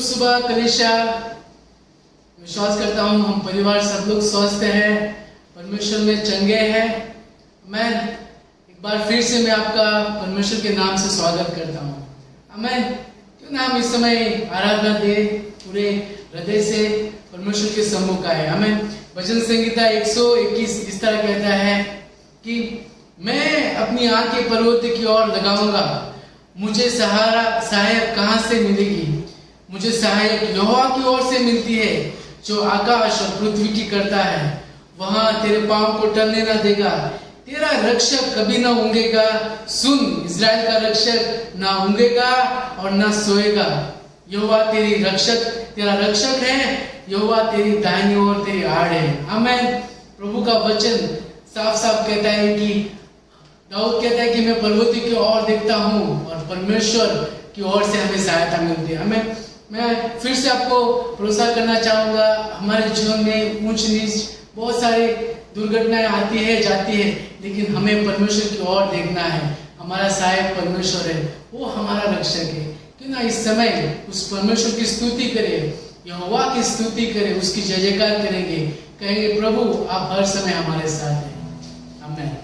सुबह कलीसिया। विश्वास करता हूँ हम परिवार सब लोग स्वस्थ हैं, परमेश्वर में चंगे हैं। मैं एक बार फिर से मैं आपका परमेश्वर के नाम से स्वागत करता हूँ। आमीन। क्यों ना हम इस समय आराधना दे पूरे हृदय से परमेश्वर के सम्मुख का है। आमीन। भजन संगीता 121 इस तरह कहता है कि मैं अपनी आंखें पर्वत की ओर लगाऊंगा, मुझे सहायक कहाँ से मिलेगी? मुझे सहायक यहोवा की ओर से मिलती है, जो आकाश और पृथ्वी की करता है। वहां तेरे पांव को टलने न देगा, तेरा रक्षक कभी न ऊँघेगा। सुन, इज़राइल का रक्षक ना ऊँघेगा और ना सोएगा। यहोवा तेरा रक्षक है, यहोवा तेरी दाहिनी ओर तेरी आड़ है। आमीन। प्रभु का वचन साफ साफ कहता है कि दाऊद कहता है कि मैं पर्वत की ओर देखता हूँ और परमेश्वर की ओर से हमें सहायता मिलती है। हमें मैं फिर से आपको भरोसा करना चाहूँगा, हमारे जीवन में ऊंच नीच बहुत सारी दुर्घटनाएं आती है जाती है, लेकिन हमें परमेश्वर की ओर देखना है। हमारा सहायक परमेश्वर है, वो हमारा रक्षक है। क्यों ना इस समय उस परमेश्वर की स्तुति करें, यहोवा की स्तुति करें, उसकी जय जयकार करेंगे, कहेंगे प्रभु आप हर समय हमारे साथ हैं। आमीन।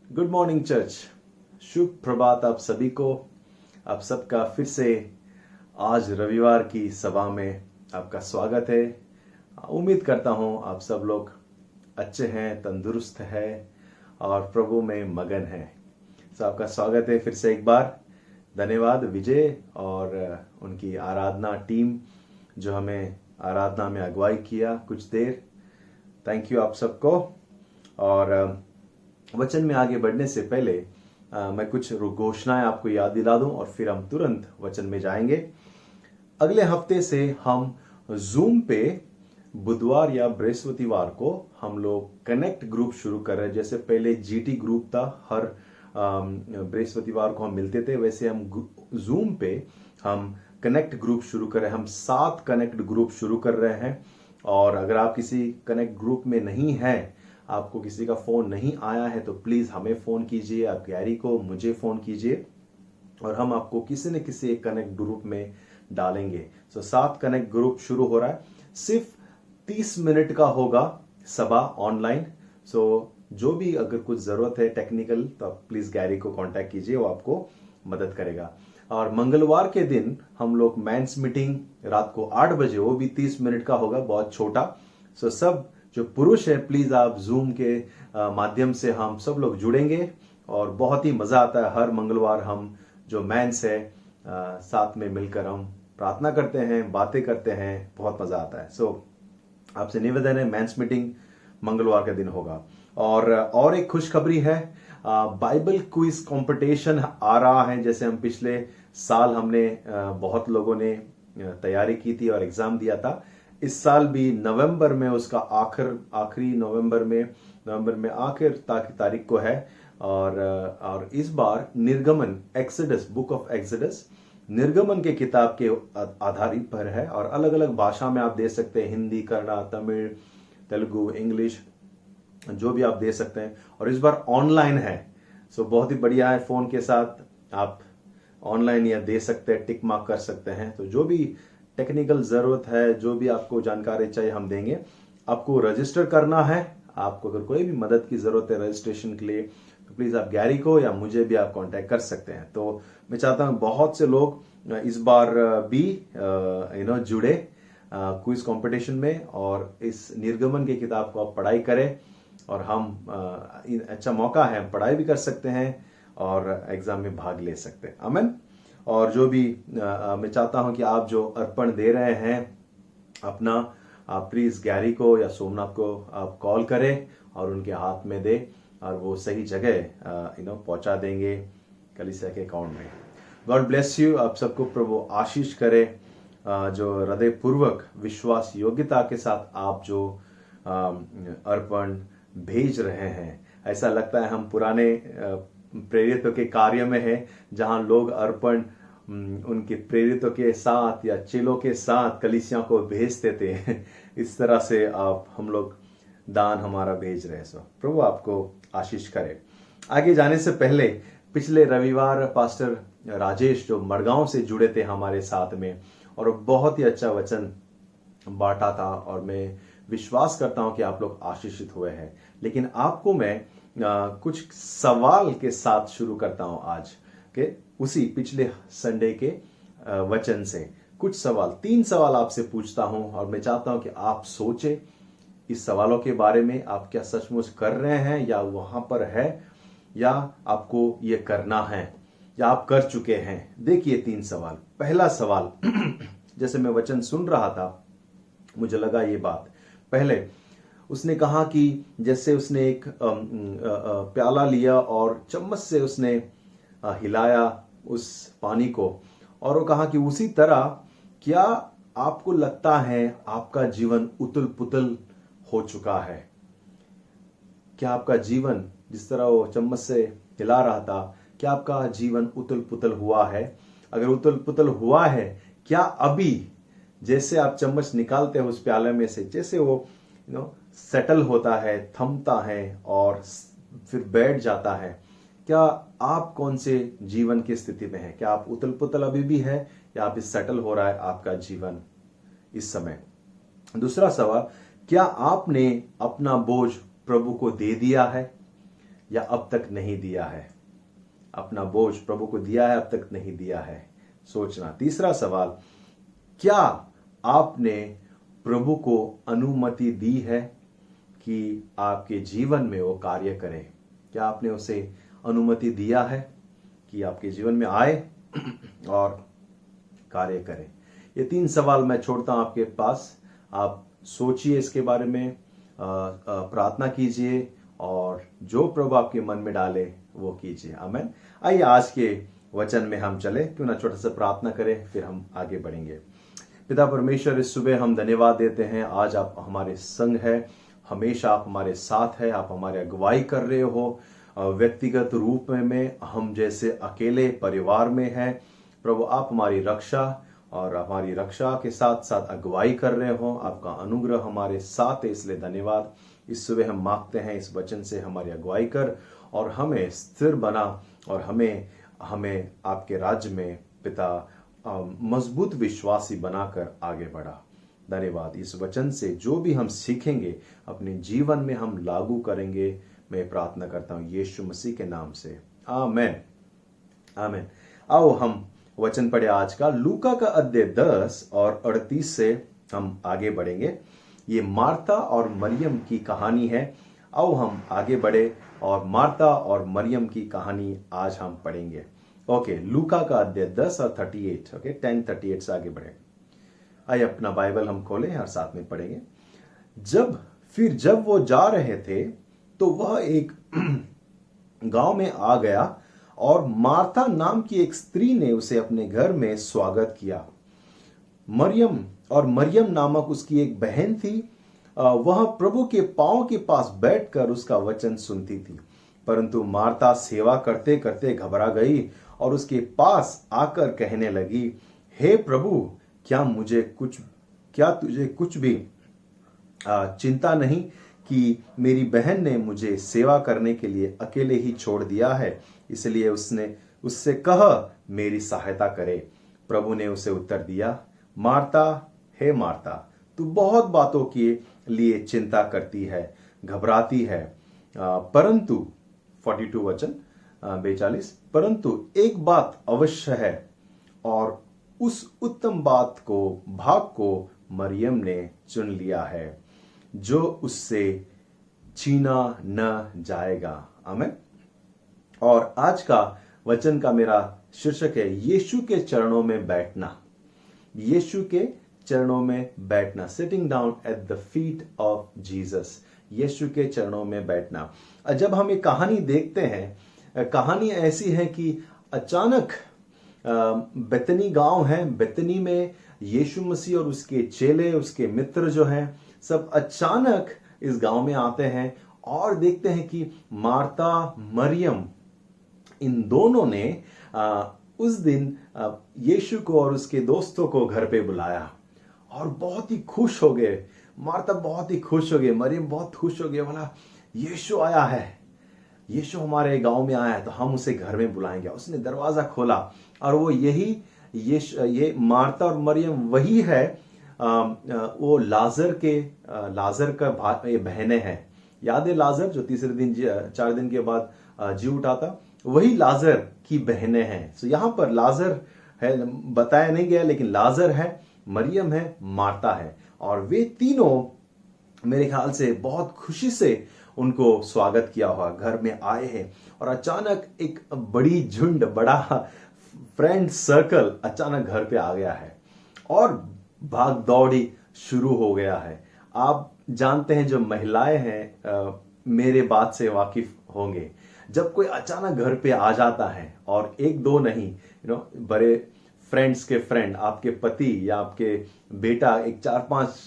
गुड मॉर्निंग चर्च, शुभ प्रभात आप सभी को। आप सबका फिर से आज रविवार की सभा में आपका स्वागत है। उम्मीद करता हूँ आप सब लोग अच्छे हैं, तंदुरुस्त हैं और प्रभु में मगन हैं। तो आपका स्वागत है फिर से एक बार। धन्यवाद विजय और उनकी आराधना टीम जो हमें आराधना में अगुवाई किया कुछ देर। थैंक यू आप सबको। और वचन में आगे बढ़ने से पहले मैं कुछ घोषणाएं आपको याद दिला दूं और फिर हम तुरंत वचन में जाएंगे। अगले हफ्ते से हम जूम पे बुधवार या बृहस्पतिवार को हम लोग कनेक्ट ग्रुप शुरू कर रहे हैं। जैसे पहले जीटी ग्रुप था, हर बृहस्पतिवार को हम मिलते थे, वैसे हम जूम पे हम कनेक्ट ग्रुप शुरू कर रहे हैं। हम 7 कनेक्ट ग्रुप शुरू कर रहे हैं। और अगर आप किसी कनेक्ट ग्रुप में नहीं हैं, आपको किसी का फोन नहीं आया है, तो प्लीज हमें फोन कीजिए, आप गैरी को, मुझे फोन कीजिए और हम आपको किसी न किसी एक कनेक्ट ग्रुप में डालेंगे। 7 कनेक्ट ग्रुप शुरू हो रहा है। सिर्फ 30 मिनट का होगा सभा ऑनलाइन। जो भी अगर कुछ जरूरत है टेक्निकल, तो आप प्लीज गैरी को कांटेक्ट कीजिए, वो आपको मदद करेगा। और मंगलवार के दिन हम लोग मेंस मीटिंग रात को 8 बजे, वो भी 30 मिनट का होगा, बहुत छोटा। सब जो पुरुष है प्लीज आप जूम के माध्यम से हम सब लोग जुड़ेंगे और बहुत ही मजा आता है। हर मंगलवार हम जो मेंस है साथ में मिलकर हम प्रार्थना करते हैं, बातें करते हैं, बहुत मजा आता है। आपसे निवेदन है, मेंस मीटिंग मंगलवार के दिन होगा। और एक खुशखबरी है, बाइबल क्विज कंपटीशन आ रहा है। जैसे हम पिछले साल हमने बहुत लोगों ने तैयारी की थी और एग्जाम दिया था। इस साल भी नवंबर में उसका आखिरी नवंबर में आखिर तारीख को है। और इस बार निर्गमन, एक्सोडस, बुक ऑफ एक्सोडस निर्गमन के किताब के आधारित पर है। और अलग अलग भाषा में आप दे सकते हैं, हिंदी, कन्नड़ा, तमिल, तेलुगु, इंग्लिश, जो भी आप दे सकते हैं। और इस बार ऑनलाइन है, बहुत ही बढ़िया है। फोन के साथ आप ऑनलाइन या दे सकते हैं, टिक मार्क कर सकते हैं। तो जो भी टेक्निकल जरूरत है, जो भी आपको जानकारी चाहिए, हम देंगे। आपको रजिस्टर करना है। आपको अगर कोई भी मदद की जरूरत है रजिस्ट्रेशन के लिए, तो प्लीज आप गैरी को या मुझे भी आप कांटेक्ट कर सकते हैं। तो मैं चाहता हूं बहुत से लोग इस बार भी जुड़े क्विज कंपटीशन में और इस निर्गमन की किताब को आप पढ़ाई करें। और हम अच्छा मौका है, पढ़ाई भी कर सकते हैं और एग्जाम में भाग ले सकते हैं। आमीन। और जो भी मैं चाहता हूं कि आप जो अर्पण दे रहे हैं अपना, आप प्लीज गैरी को या सोमनाथ को आप कॉल करें और उनके हाथ में दे और वो सही जगह पहुंचा देंगे कलीसिया के अकाउंट में। God bless you. आप सबको प्रभु आशीष करे। जो हृदय पूर्वक विश्वास योग्यता के साथ आप जो अर्पण भेज रहे हैं, ऐसा लगता है हम पुराने प्रेरितों के कार्य में है, जहां लोग अर्पण उनके प्रेरितों के साथ या चेलों के साथ कलीसिया को भेजते थे। इस तरह से हम लोग दान हमारा भेज रहे हैं। प्रभु आपको आशीष करे। आगे जाने से पहले पिछले रविवार पास्टर राजेश जो मड़गांव से जुड़े थे हमारे साथ में, और बहुत ही अच्छा वचन बांटा था और मैं विश्वास करता हूं कि आप लोग आशीषित हुए हैं। लेकिन आपको मैं कुछ सवाल के साथ शुरू करता हूं आज के उसी पिछले संडे के वचन से। कुछ सवाल, 3 सवाल आपसे पूछता हूं और मैं चाहता हूं कि आप सोचें इस सवालों के बारे में। आप क्या सचमुच कर रहे हैं या वहां पर है, या आपको ये करना है, या आप कर चुके हैं। देखिए 3 सवाल। पहला सवाल, जैसे मैं वचन सुन रहा था मुझे लगा ये बात। पहले उसने कहा कि जैसे उसने एक प्याला लिया और चम्मच से उसने हिलाया उस पानी को, और वो कहा कि उसी तरह क्या आपको लगता है आपका जीवन उतल पुतल हो चुका है? क्या आपका जीवन जिस तरह वो चम्मच से हिला रहा था, क्या आपका जीवन उतल पुतल हुआ है? अगर उतल पुतल हुआ है, क्या अभी जैसे आप चम्मच निकालते हो उस प्याले में से, जैसे वो सेटल होता है, थमता है और फिर बैठ जाता है, क्या आप कौन से जीवन की स्थिति में है? क्या आप उतल पुतल अभी भी है या आप सेटल हो रहा है आपका जीवन इस समय? दूसरा सवाल, क्या आपने अपना बोझ प्रभु को दे दिया है या अब तक नहीं दिया है? अपना बोझ प्रभु को दिया है, अब तक नहीं दिया है, सोचना। तीसरा सवाल, क्या आपने प्रभु को अनुमति दी है कि आपके जीवन में वो कार्य करे? क्या आपने उसे अनुमति दिया है कि आपके जीवन में आए और कार्य करे? ये 3 सवाल मैं छोड़ता हूं आपके पास। आप सोचिए इसके बारे में, प्रार्थना कीजिए और जो प्रभु आपके मन में डाले वो कीजिए। आमीन। आइए आज के वचन में हम चले, क्यों ना छोटा सा प्रार्थना करें, फिर हम आगे बढ़ेंगे। पिता परमेश्वर, इस सुबह हम धन्यवाद देते हैं, आज आप हमारे संग है, हमेशा आप हमारे साथ है, आप हमारे अगुवाई कर रहे हो। व्यक्तिगत रूप में हम जैसे अकेले परिवार में हैं, प्रभु आप हमारी रक्षा और हमारी रक्षा के साथ साथ अगुवाई कर रहे हो। आपका अनुग्रह हमारे साथ है, इसलिए धन्यवाद। इस सुबह हम मांगते हैं इस वचन से हमारी अगुवाई कर और हमें स्थिर बना और हमें आपके राज्य में पिता मजबूत विश्वासी बनाकर आगे बढ़ा। धन्यवाद। इस वचन से जो भी हम सीखेंगे अपने जीवन में हम लागू करेंगे, मैं प्रार्थना करता हूं यीशु मसीह के नाम से, आमीन आमीन। आओ हम वचन पढ़े आज का, लूका का अध्याय 10 और 38 से हम आगे बढ़ेंगे। ये मार्था और मरियम की कहानी है। आओ हम आगे बढ़े और मार्था और मरियम की कहानी आज हम पढ़ेंगे। ओके, लूका का अध्याय 10 और 38, ओके 10:38 से आगे बढ़े। आइए अपना बाइबल हम खोलें और साथ में पढ़ेंगे। जब वो जा रहे थे तो वह एक गांव में आ गया और मार्था नाम की एक स्त्री ने उसे अपने घर में स्वागत किया। मरियम नामक उसकी एक बहन थी, वह प्रभु के पांव के पास बैठकर उसका वचन सुनती थी। परंतु मार्था सेवा करते करते घबरा गई और उसके पास आकर कहने लगी, हे प्रभु, क्या तुझे कुछ भी चिंता नहीं कि मेरी बहन ने मुझे सेवा करने के लिए अकेले ही छोड़ दिया है, इसलिए उससे कह मेरी सहायता करे। प्रभु ने उसे उत्तर दिया, मार्था, हे मार्था, तू बहुत बातों के लिए चिंता करती है, घबराती है, परंतु 42 वचन 42, परंतु एक बात अवश्य है और उस उत्तम भाग को मरियम ने चुन लिया है, जो उससे छीना न जाएगा। आमीन। और आज का वचन का मेरा शीर्षक है यीशु के चरणों में बैठना। यीशु के चरणों में बैठना, sitting down at the feet of Jesus. यीशु के चरणों में बैठना। जब हम एक कहानी देखते हैं, कहानी ऐसी है कि अचानक बेतनी गांव है, बेतनी में यीशु मसीह और उसके चेले, उसके मित्र जो हैं, सब अचानक इस गांव में आते हैं और देखते हैं कि मार्था, मरियम, इन दोनों ने उस दिन यीशु को और उसके दोस्तों को घर पे बुलाया और बहुत ही खुश हो गए। मार्था बहुत ही खुश हो गई, मरियम बहुत खुश हो गई, बोला यीशु आया है, यीशु हमारे गांव में आया है तो हम उसे घर में बुलाएंगे। उसने दरवाजा खोला और वो ये मार्था और मरियम वही है, वो लाजर का बहनें हैं। याद है लाजर जो 4 दिन के बाद जी उठा था, वही लाजर की बहनें हैं। तो यहां पर लाजर है, बताया नहीं गया, लेकिन लाजर है, मरियम है, मार्था है, और वे तीनों मेरे ख्याल से बहुत खुशी से उनको स्वागत किया हुआ घर में आए हैं। और अचानक एक बड़ा फ्रेंड सर्कल अचानक घर पे आ गया है और भाग दौड़ी शुरू हो गया है। आप जानते हैं, जो महिलाएं हैं मेरे बात से वाकिफ होंगे, जब कोई अचानक घर पे आ जाता है और 1-2 नहीं, बड़े फ्रेंड्स के फ्रेंड, आपके पति या आपके बेटा एक 4-5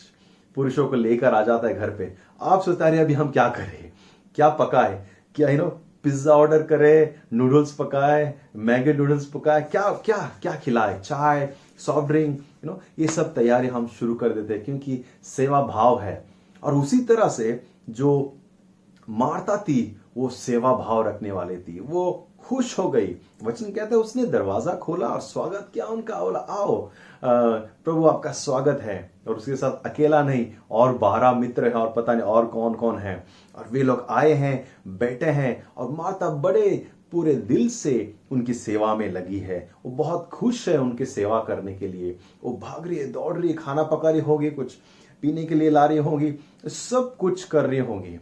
पुरुषों को लेकर आ जाता है घर पे, आप सोचते हैं अभी हम क्या करें, क्या पकाए, क्या पिज्जा ऑर्डर करे, नूडल्स पकाए, मैगी नूडल्स पकाए, क्या खिलाए, चाय, सॉफ्ट ड्रिंक, ये सब तैयारी हम शुरू कर देते हैं क्योंकि सेवा भाव है। और उसी तरह से जो मार्था थी वो सेवा भाव रखने वाली थी, वो खुश हो गई। वचन कहता है उसने दरवाजा खोला और स्वागत किया उनका, बोला आओ प्रभु आपका स्वागत है। और उसके साथ अकेला नहीं, और 12 मित्र हैं और पता नहीं और कौन कौन है, और वे लोग आए हैं, बैठे हैं, और मार्था बड़े पूरे दिल से उनकी सेवा में लगी है। वो बहुत खुश है उनकी सेवा करने के लिए। वो भाग रही है, दौड़ रही है, खाना पका रही होगी, कुछ पीने के लिए ला रही होगी, सब कुछ कर रही होगी।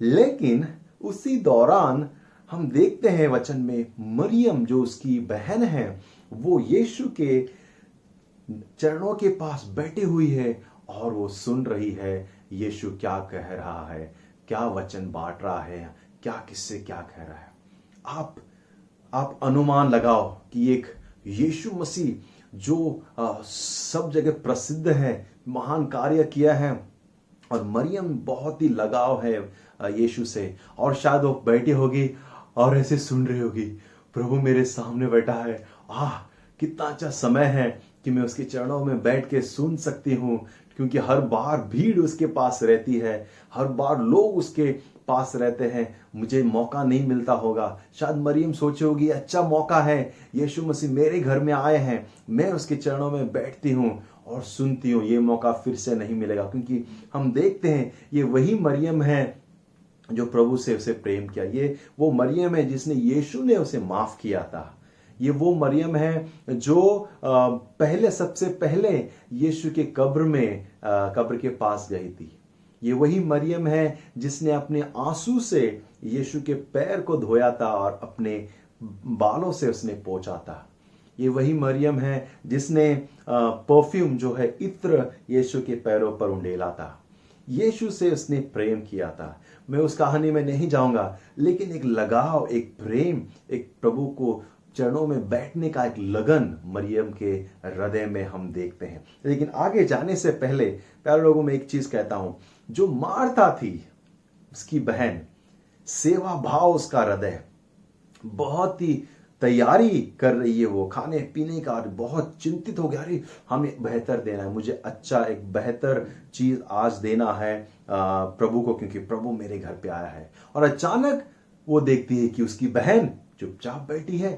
लेकिन उसी दौरान हम देखते हैं वचन में, मरियम जो उसकी बहन है, वो यीशु के चरणों के पास बैठी हुई है और वो सुन रही है यीशु क्या कह रहा है, क्या वचन बांट रहा है, क्या किससे क्या कह रहा है। आप अनुमान लगाओ कि एक यीशु मसीह जो सब जगह प्रसिद्ध है, महान कार्य किया है, और मरियम बहुत ही लगाव है यीशु से, और शायद वो बैठी होगी और ऐसे सुन रही होगी, प्रभु मेरे सामने बैठा है, कितना अच्छा समय है कि मैं उसके चरणों में बैठ के सुन सकती हूँ, क्योंकि हर बार भीड़ उसके पास रहती है, हर बार लोग उसके पास रहते हैं, मुझे मौका नहीं मिलता होगा। शायद मरियम सोचे होगी, अच्छा मौका है, यीशु मसीह मेरे घर में आए हैं, मैं उसके चरणों में बैठती हूँ और सुनती हूँ, ये मौका फिर से नहीं मिलेगा। क्योंकि हम देखते हैं ये वही मरियम है जो प्रभु से उसे प्रेम किया, ये वो मरियम है जिसने यीशु ने उसे माफ किया था, ये वो मरियम है जो सबसे पहले यीशु के कब्र के पास गई थी। ये वही मरियम है जिसने अपने आंसू से यीशु के पैर को धोया था और अपने बालों से उसने पोंछा था। ये वही मरियम है जिसने परफ्यूम जो है इत्र यीशु के पैरों पर उंडेला था। यीशु से उसने प्रेम किया था। मैं उस कहानी में नहीं जाऊंगा, लेकिन एक लगाव, एक प्रेम, एक प्रभु को चरणों में बैठने का एक लगन मरियम के हृदय में हम देखते हैं। लेकिन आगे जाने से पहले प्यारे लोगों में एक चीज कहता हूं, जो मार्था थी उसकी बहन, सेवा भाव उसका हृदय, बहुत ही तैयारी कर रही है वो खाने पीने का, बहुत चिंतित हो गया, अरे हमें बेहतर देना है, मुझे अच्छा एक बेहतर चीज आज देना है प्रभु को, क्योंकि प्रभु मेरे घर पे आया है। और अचानक वो देखती है कि उसकी बहन चुपचाप बैठी है,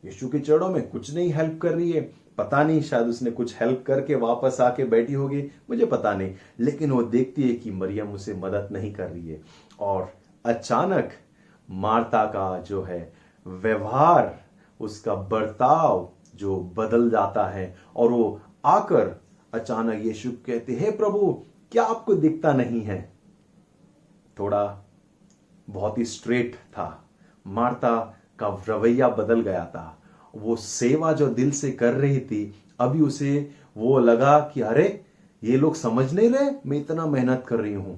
यीशु के चरणों में कुछ नहीं हेल्प कर रही है। पता नहीं, शायद उसने कुछ हेल्प करके वापस आके बैठी होगी, मुझे पता नहीं, लेकिन वो देखती है कि मरियम उसे मदद नहीं कर रही है। और अचानक मार्था का जो है व्यवहार, उसका बर्ताव जो बदल जाता है, और वो आकर अचानक यीशु कहते हैं, प्रभु क्या आपको दिखता नहीं है। थोड़ा बहुत ही स्ट्रेट था, मार्था का रवैया बदल गया था। वो सेवा जो दिल से कर रही थी, अभी उसे वो लगा कि अरे ये लोग समझ नहीं रहे, मैं इतना मेहनत कर रही हूं,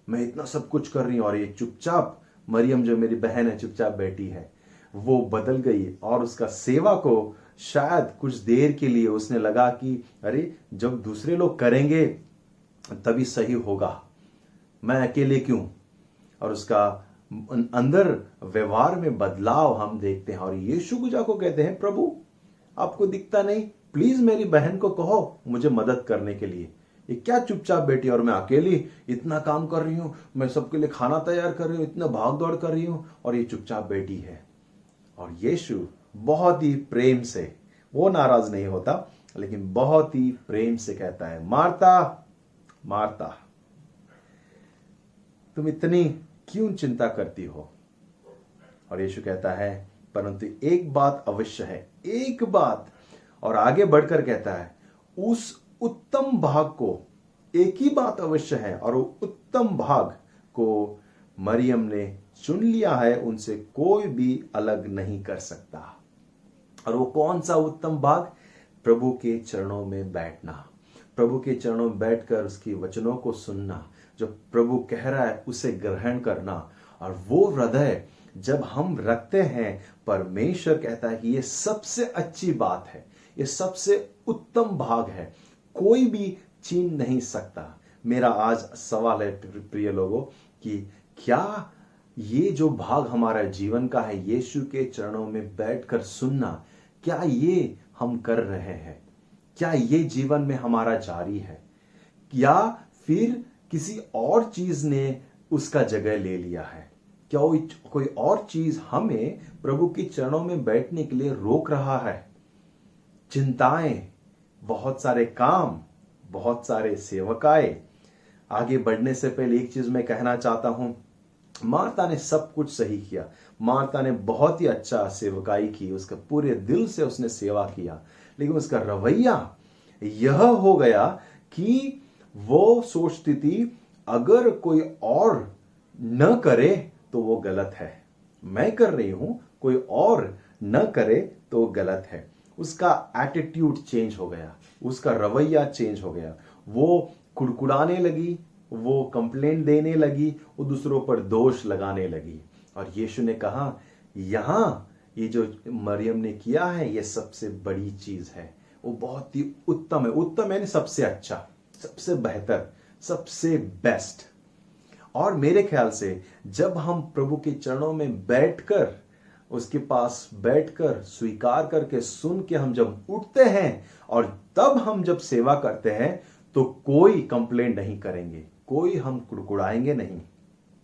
मैं इतना सब कुछ कर रही हूं, और ये चुपचाप मरियम जो मेरी बहन है चुपचाप बैठी है। वो बदल गई, और उसका सेवा को शायद कुछ देर के लिए उसने लगा कि अरे जब दूसरे लोग करेंगे तभी सही होगा, मैं अकेले क्यों। और उसका अंदर व्यवहार में बदलाव हम देखते हैं, और यीशु को जाको कहते हैं, प्रभु आपको दिखता नहीं, प्लीज मेरी बहन को कहो मुझे मदद करने के लिए। ये क्या चुपचाप बैठी, और मैं अकेली इतना काम कर रही हूं, मैं सबके लिए खाना तैयार कर रही हूं, इतना भाग दौड़ कर रही हूं, और ये चुपचाप बैठी है। और यीशु बहुत ही प्रेम से, वो नाराज नहीं होता, लेकिन बहुत ही प्रेम से कहता है, मार्ता मार्ता तुम इतनी क्यों चिंता करती हो। और यीशु कहता है, परंतु एक बात अवश्य है, एक बात, और आगे बढ़कर कहता है, उस उत्तम भाग को, एक ही बात अवश्य है, और वो उत्तम भाग को मरियम ने चुन लिया है, उनसे कोई भी अलग नहीं कर सकता। और वो कौन सा उत्तम भाग? प्रभु के चरणों में बैठना, प्रभु के चरणों में बैठकर उसके वचनों को सुनना, जो प्रभु कह रहा है उसे ग्रहण करना। और वो हृदय जब हम रखते हैं, परमेश्वर कहता है कि ये सबसे अच्छी बात है, ये सबसे उत्तम भाग है, कोई भी छीन नहीं सकता। मेरा आज सवाल है प्रिय लोगों कि क्या ये जो भाग हमारा जीवन का है, यीशु के चरणों में बैठकर सुनना, क्या ये हम कर रहे हैं? क्या ये जीवन में हमारा जारी है, या फिर किसी और चीज ने उसका जगह ले लिया है? क्या कोई और चीज हमें प्रभु के चरणों में बैठने के लिए रोक रहा है? चिंताएं, बहुत सारे काम, बहुत सारे सेवकाएं। आगे बढ़ने से पहले एक चीज मैं कहना चाहता हूं, मार्था ने सब कुछ सही किया। मार्था ने बहुत ही अच्छा सेवकाई की, उसका पूरे दिल से उसने सेवा किया, लेकिन उसका रवैया यह हो गया कि वो सोचती थी अगर कोई और न करे तो वो गलत है, मैं कर रही हूं, कोई और न करे तो वो गलत है। उसका एटीट्यूड चेंज हो गया, उसका रवैया चेंज हो गया। वो कुड़कुड़ाने लगी, वो कंप्लेंट देने लगी, वो दूसरों पर दोष लगाने लगी। और यीशु ने कहा यहां ये जो मरियम ने किया है ये सबसे बड़ी चीज है, वो बहुत ही उत्तम है। उत्तम है सबसे अच्छा, सबसे बेहतर, सबसे बेस्ट। और मेरे ख्याल से जब हम प्रभु के चरणों में बैठकर, उसके पास बैठकर स्वीकार करके सुन के हम जब उठते हैं और तब हम जब सेवा करते हैं तो कोई कंप्लेंट नहीं करेंगे, कोई हम कुड़कुड़ाएंगे नहीं,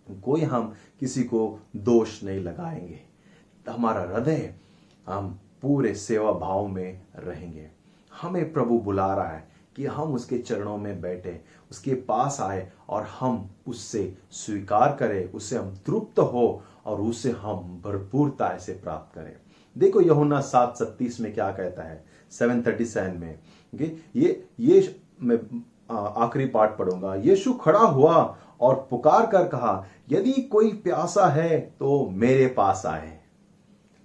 कोई हम किसी को दोष नहीं लगाएंगे। हमारा हृदय, हम पूरे सेवा भाव में रहेंगे। हमें प्रभु बुला रहा है कि हम उसके चरणों में बैठे, उसके पास आए और हम उससे स्वीकार करें, उससे हम तृप्त हो और उसे हम भरपूरता से प्राप्त करें। देखो यूहन्ना 7:37 में क्या कहता है, 7:37 में ये मैं आखिरी पाठ पढ़ूंगा। यीशु खड़ा हुआ और पुकार कर कहा, यदि कोई प्यासा है तो मेरे पास आए।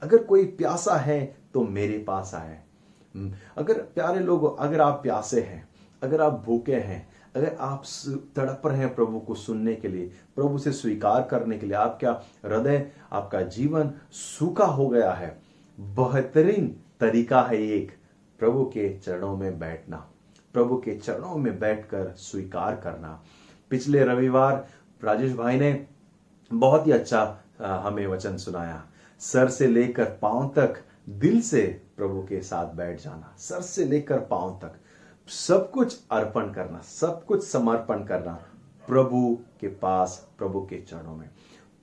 अगर कोई प्यासा है तो मेरे पास आए। अगर प्यारे लोगों, अगर आप प्यासे हैं, अगर आप भूखे हैं, अगर आप तड़प रहे हैं प्रभु को सुनने के लिए, प्रभु से स्वीकार करने के लिए, आपका हृदय, आपका जीवन सूखा हो गया है, बेहतरीन तरीका है एक प्रभु के चरणों में बैठना, प्रभु के चरणों में बैठकर स्वीकार करना। पिछले रविवार राजेश भाई ने बहुत ही अच्छा हमें वचन सुनाया, सर से लेकर पांव तक दिल से प्रभु के साथ बैठ जाना, सर से लेकर पांव तक सब कुछ अर्पण करना, सब कुछ समर्पण करना प्रभु के पास, प्रभु के चरणों में।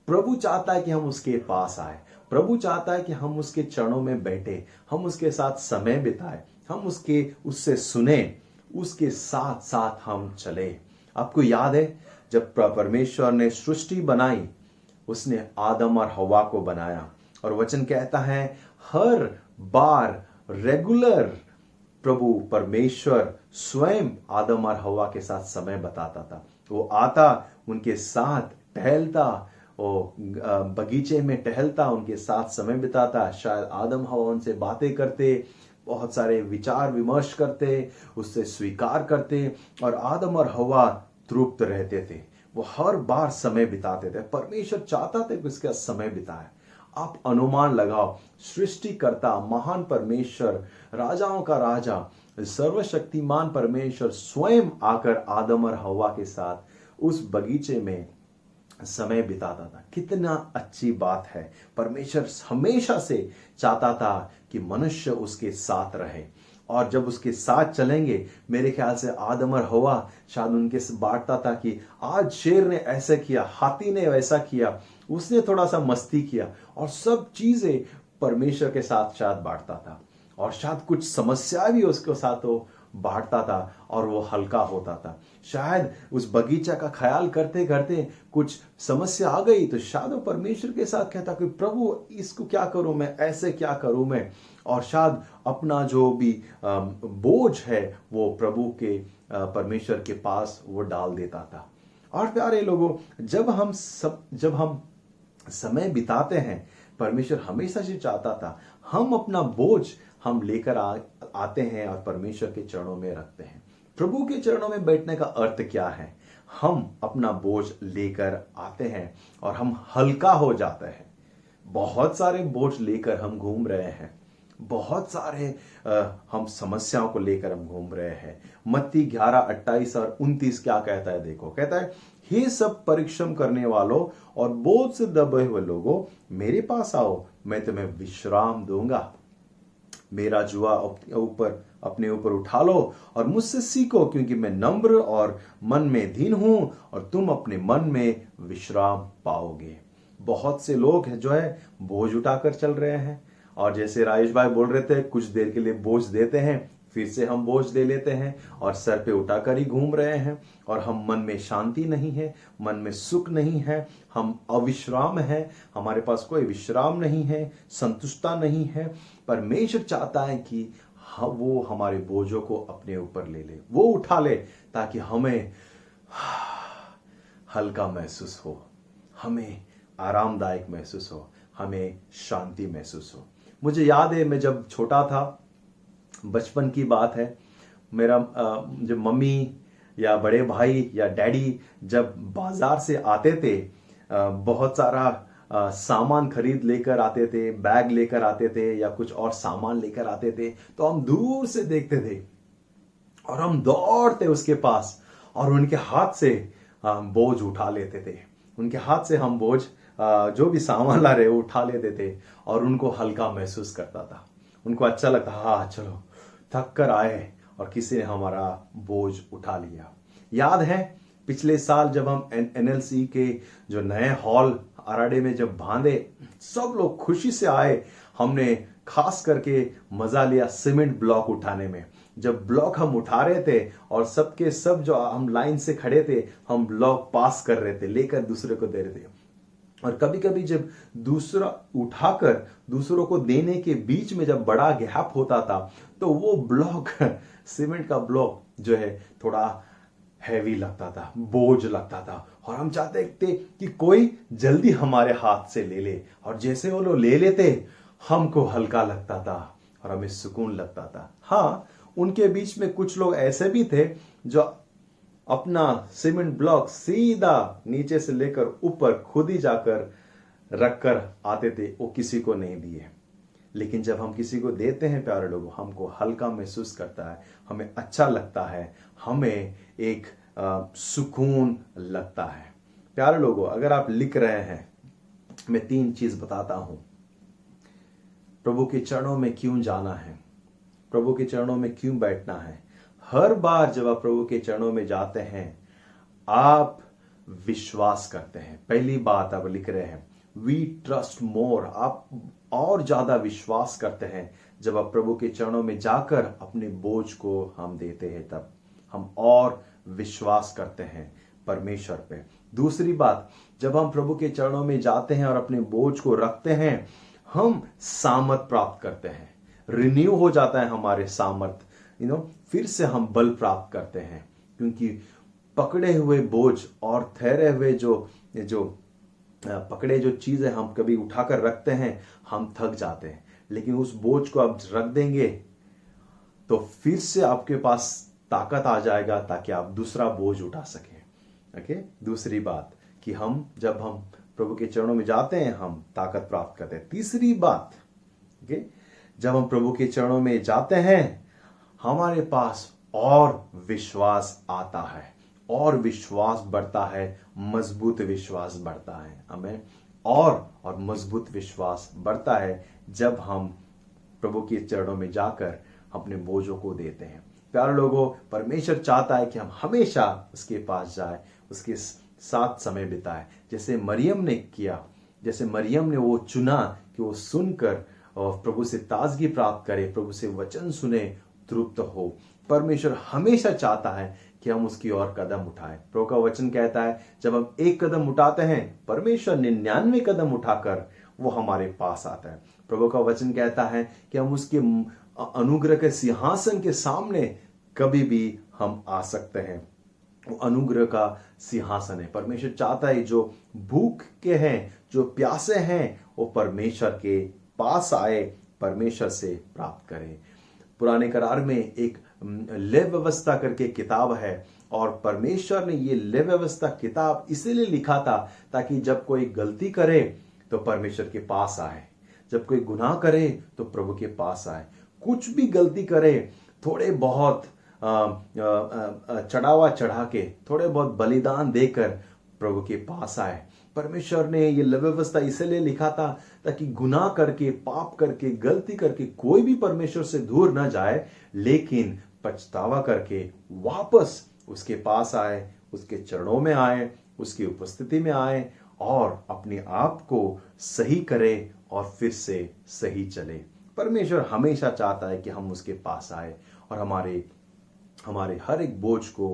प्रभु चाहता है कि हम उसके पास आए, प्रभु चाहता है कि हम उसके चरणों में बैठे, हम उसके साथ समय बिताए, हम उससे सुने, उसके साथ साथ हम चले। आपको याद है जब परमेश्वर ने सृष्टि बनाई, उसने आदम और हवा को बनाया और वचन कहता है हर बार रेगुलर प्रभु परमेश्वर स्वयं आदम और हवा के साथ समय बताता था। वो आता, उनके साथ टहलता, वो बगीचे में टहलता, उनके साथ समय बिताता, शायद आदम हवा उनसे बातें करते, बहुत सारे विचार विमर्श करते, उससे स्वीकार करते और आदम और हवा तृप्त रहते थे। वो हर बार समय बिताते थे। परमेश्वर चाहता था कि उसका समय बिताए। आप अनुमान लगाओ, सृष्टिकर्ता, महान परमेश्वर, राजाओं का राजा, सर्वशक्तिमान परमेश्वर स्वयं आकर आदम और हवा के साथ उस बगीचे में समय बिताता था। कितना अच्छी बात है। परमेश्वर हमेशा से चाहता था कि मनुष्य उसके साथ रहे, और जब उसके साथ चलेंगे, मेरे ख्याल से आदम और हवा शायद उनके से बांटता था कि आज शेर ने ऐसा किया, हाथी ने वैसा किया, उसने थोड़ा सा मस्ती किया, और सब चीजें परमेश्वर के साथ शायद बांटता था, और शायद कुछ समस्या भी उसके साथ वो बांटता था और वो हल्का होता था। शायद उस बगीचा का ख्याल करते करते कुछ समस्या आ गई तो शायद वो परमेश्वर के साथ कहता कि प्रभु इसको क्या करूं मैं, ऐसे क्या करूं मैं, और शायद अपना जो भी बोझ है वो प्रभु के परमेश्वर के पास वो डाल देता था। और प्यारे लोगों, जब हम समय बिताते हैं, परमेश्वर हमेशा से चाहता था हम अपना बोझ हम लेकर आते हैं और परमेश्वर के चरणों में रखते हैं। प्रभु के चरणों में बैठने का अर्थ क्या है? हम अपना बोझ लेकर आते हैं और हम हल्का हो जाते हैं। बहुत सारे बोझ लेकर हम घूम रहे हैं, बहुत सारे हम समस्याओं को लेकर हम घूम रहे हैं। मत्ती 11:28 और 29 क्या कहता है? देखो, कहता है, हे सब परिश्रम करने वालों और बोझ से दबे हुए लोगों, मेरे पास आओ, मैं तुम्हें विश्राम दूंगा। मेरा जुआ अपने ऊपर उठा लो और मुझसे सीखो, क्योंकि मैं नम्र और मन में दीन हूं, और तुम अपने मन में विश्राम पाओगे। बहुत से लोग जो है बोझ उठाकर चल रहे हैं, और जैसे राजेश भाई बोल रहे थे, कुछ देर के लिए बोझ देते हैं, फिर से हम बोझ ले लेते हैं और सर पे उठाकर ही घूम रहे हैं, और हम मन में शांति नहीं है, मन में सुख नहीं है, हम अविश्राम है, हमारे पास कोई विश्राम नहीं है, संतुष्टता नहीं है। परमेश्वर चाहता है कि वो हमारे बोझों को अपने ऊपर ले ले, वो उठा ले, ताकि हमें हल्का महसूस हो, हमें आरामदायक महसूस हो, हमें शांति महसूस हो। मुझे याद है, मैं जब छोटा था, बचपन की बात है, मेरा जब मम्मी या बड़े भाई या डैडी जब बाजार से आते थे, बहुत सारा सामान खरीद लेकर आते थे, बैग लेकर आते थे या कुछ और सामान लेकर आते थे, तो हम दूर से देखते थे और हम दौड़ते उसके पास और उनके हाथ से बोझ उठा लेते थे। उनके हाथ से हम बोझ जो भी सामान ला रहे उठा लेते थे और उनको हल्का महसूस करता था। उनको अच्छा लगता, हाँ चलो थक कर आए और किसी ने हमारा बोझ उठा लिया। याद है पिछले साल जब हम एनएलसी के जो नए हॉल अराडे में जब बांधे, सब लोग खुशी से आए। हमने खास करके मजा लिया सीमेंट ब्लॉक उठाने में। जब ब्लॉक हम उठा रहे थे और सबके सब जो हम लाइन से खड़े थे, हम ब्लॉक पास कर रहे थे, लेकर दूसरे को दे रहे थे। और कभी कभी जब दूसरा उठाकर दूसरों को देने के बीच में जब बड़ा गैप होता था, तो वो ब्लॉक सीमेंट का ब्लॉक जो है थोड़ा हैवी लगता था, बोझ लगता था, और हम चाहते थे कि कोई जल्दी हमारे हाथ से ले ले। और जैसे वो लोग ले लेते, हमको हल्का लगता था और हमें सुकून लगता था। हाँ, उनके बीच में कुछ लोग ऐसे भी थे जो अपना सीमेंट ब्लॉक सीधा नीचे से लेकर ऊपर खुद ही जाकर रखकर आते थे, वो किसी को नहीं दिए। लेकिन जब हम किसी को देते हैं प्यारे लोगों, हमको हल्का महसूस करता है, हमें अच्छा लगता है, हमें एक सुकून लगता है। प्यारे लोगों, अगर आप लिख रहे हैं, मैं 3 चीज बताता हूं। प्रभु के चरणों में क्यों जाना है, प्रभु के चरणों में क्यों बैठना है। हर बार जब आप प्रभु के चरणों में जाते हैं, आप विश्वास करते हैं। पहली बात आप लिख रहे हैं, वी ट्रस्ट मोर। आप और ज्यादा विश्वास करते हैं जब आप प्रभु के चरणों में जाकर अपने बोझ को हम देते हैं, तब हम और विश्वास करते हैं परमेश्वर पे। दूसरी बात, जब हम प्रभु के चरणों में जाते हैं और अपने बोझ को रखते हैं, हम सामर्थ प्राप्त करते हैं, रिन्यू हो जाता है हमारे सामर्थ, फिर से हम बल प्राप्त करते हैं। क्योंकि पकड़े हुए बोझ और ठहरे हुए जो पकड़े जो चीजें हम कभी उठाकर रखते हैं, हम थक जाते हैं। लेकिन उस बोझ को आप रख देंगे तो फिर से आपके पास ताकत आ जाएगा, ताकि आप दूसरा बोझ उठा सकें। ओके, दूसरी बात कि जब हम प्रभु के चरणों में जाते हैं, हम ताकत प्राप्त करते हैं। तीसरी बात, जब हम प्रभु के चरणों में जाते हैं, हमारे पास और विश्वास आता है, और विश्वास बढ़ता है, मजबूत विश्वास बढ़ता है। आमीन। और मजबूत विश्वास बढ़ता है जब हम प्रभु के चरणों में जाकर अपने बोझों को देते हैं। प्यारे लोगों, परमेश्वर चाहता है कि हम हमेशा उसके पास जाए, उसके साथ समय बिताए, जैसे मरियम ने किया। जैसे मरियम ने वो चुना कि वो सुनकर और प्रभु से ताजगी प्राप्त करे, प्रभु से वचन सुने, तृप्त हो। परमेश्वर हमेशा चाहता है कि हम उसकी ओर कदम उठाएं। प्रभु का वचन कहता है, जब हम एक कदम उठाते हैं, परमेश्वर 99 कदम उठाकर वो हमारे पास आता है। प्रभु का वचन कहता है कि हम उसके अनुग्रह के सिंहासन के सामने कभी भी हम आ सकते हैं। वो अनुग्रह का सिंहासन है। परमेश्वर चाहता है जो भूख के हैं, जो प्यासे हैं, वो परमेश्वर के पास आए, परमेश्वर से प्राप्त करें। पुराने करार में एक लेव व्यवस्था करके किताब है, और परमेश्वर ने ये लेव व्यवस्था किताब इसीलिए लिखा था ताकि जब कोई गलती करे तो परमेश्वर के पास आए, जब कोई गुनाह करे तो प्रभु के पास आए। कुछ भी गलती करे, थोड़े बहुत चढ़ावा चढ़ा के, थोड़े बहुत बलिदान देकर प्रभु के पास आए। परमेश्वर ने ये व्यवस्था इसलिए लिखा था ताकि गुनाह करके, पाप करके, गलती करके कोई भी परमेश्वर से दूर न जाए, लेकिन पछतावा करके वापस उसके पास आए, उसके चरणों में आए, उसकी उपस्थिति में आए और अपने आप को सही करे और फिर से सही चले। परमेश्वर हमेशा चाहता है कि हम उसके पास आए और हमारे हर एक बोझ को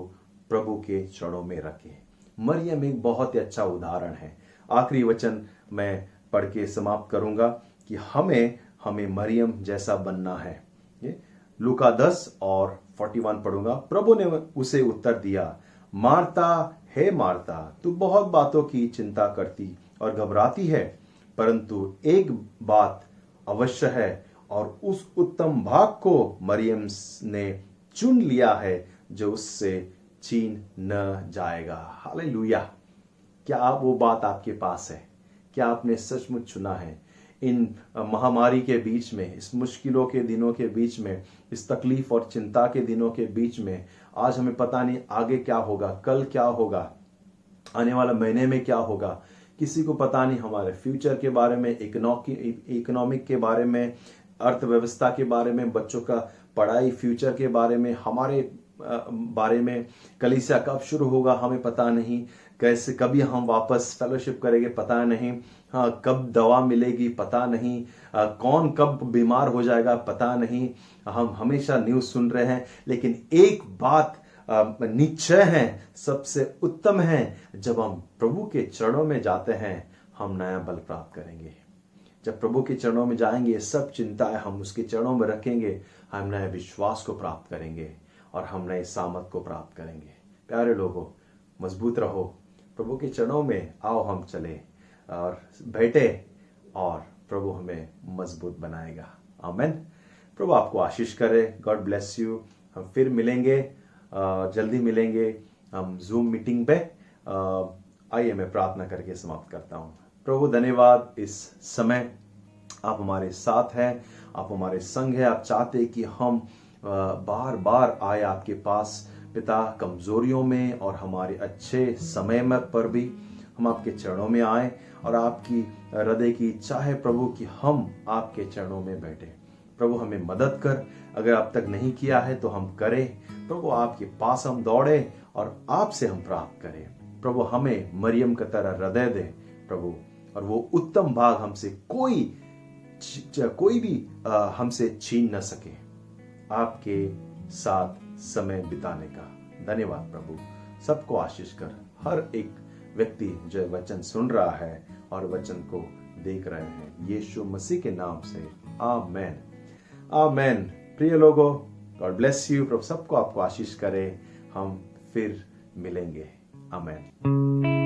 प्रभु के चरणों में रखें। मरियम एक बहुत ही अच्छा उदाहरण है। आखिरी वचन मैं पढ़ के समाप्त करूंगा कि हमें मरियम जैसा बनना है। ये लूका 10 और 41 पढ़ूंगा। प्रभु ने उसे उत्तर दिया, मार्ता हे मार्ता, तू बहुत बातों की चिंता करती और घबराती है, परंतु एक बात अवश्य है और उस उत्तम भाग को मरियम ने चुन लिया है जो उससे छीन न जाएगा। हालेलुया। क्या वो बात आपके पास है? क्या आपने सचमुच चुना है? इन महामारी के बीच में, इस मुश्किलों के दिनों के बीच में, इस तकलीफ और चिंता के दिनों के बीच में, आज हमें पता नहीं आगे क्या होगा, कल क्या होगा, आने वाला महीने में क्या होगा, किसी को पता नहीं हमारे फ्यूचर के बारे में, इकोनॉमिक के बारे में, अर्थव्यवस्था के बारे में, बच्चों का पढ़ाई, फ्यूचर के बारे में, हमारे बारे में, कलीसिया कब शुरू होगा हमें पता नहीं, कैसे कभी हम वापस फेलोशिप करेंगे पता नहीं, हाँ कब दवा मिलेगी पता नहीं, कौन कब बीमार हो जाएगा पता नहीं। हम हमेशा न्यूज़ सुन रहे हैं, लेकिन एक बात निश्चय है, सबसे उत्तम है, जब हम प्रभु के चरणों में जाते हैं हम नया बल प्राप्त करेंगे। जब प्रभु के चरणों में जाएंगे, सब चिंताएं हम उसके चरणों में रखेंगे, हम नए विश्वास को प्राप्त करेंगे और हम नए सामर्थ को प्राप्त करेंगे। प्यारे लोगों, मजबूत रहो, प्रभु के चरणों में आओ, हम चले और बैठे और प्रभु हमें मजबूत बनाएगा। आमीन। प्रभु आपको आशीष करे। God bless you. हम फिर मिलेंगे, जल्दी मिलेंगे हम जूम मीटिंग पे। आइए मैं प्रार्थना करके समाप्त करता हूँ। प्रभु धन्यवाद, इस समय आप हमारे साथ हैं, आप हमारे संग हैं। आप चाहते कि हम बार बार आए आपके पास पिता, कमजोरियों में और हमारे अच्छे समय में पर भी हम आपके चरणों में आए और आपकी हृदय की इच्छा है प्रभु कि हम आपके चरणों में बैठे। प्रभु हमें मदद कर, अगर अब तक नहीं किया है तो हम करें प्रभु, आपके पास हम दौड़े और आपसे हम प्राप्त करें। प्रभु हमें मरियम की तरह हृदय दे प्रभु, और वो उत्तम भाग हमसे कोई भी हमसे छीन न सके, आपके साथ समय बिताने का। धन्यवाद प्रभु। सबको आशीष कर। हर एक व्यक्ति जो वचन सुन रहा है और वचन को देख रहे हैं, यीशु मसीह के नाम से आमेन। आमेन। प्रिय लोगों, गॉड ब्लेस यू। प्रभु सबको आपको आशीष करे। हम फिर मिलेंगे। आमेन।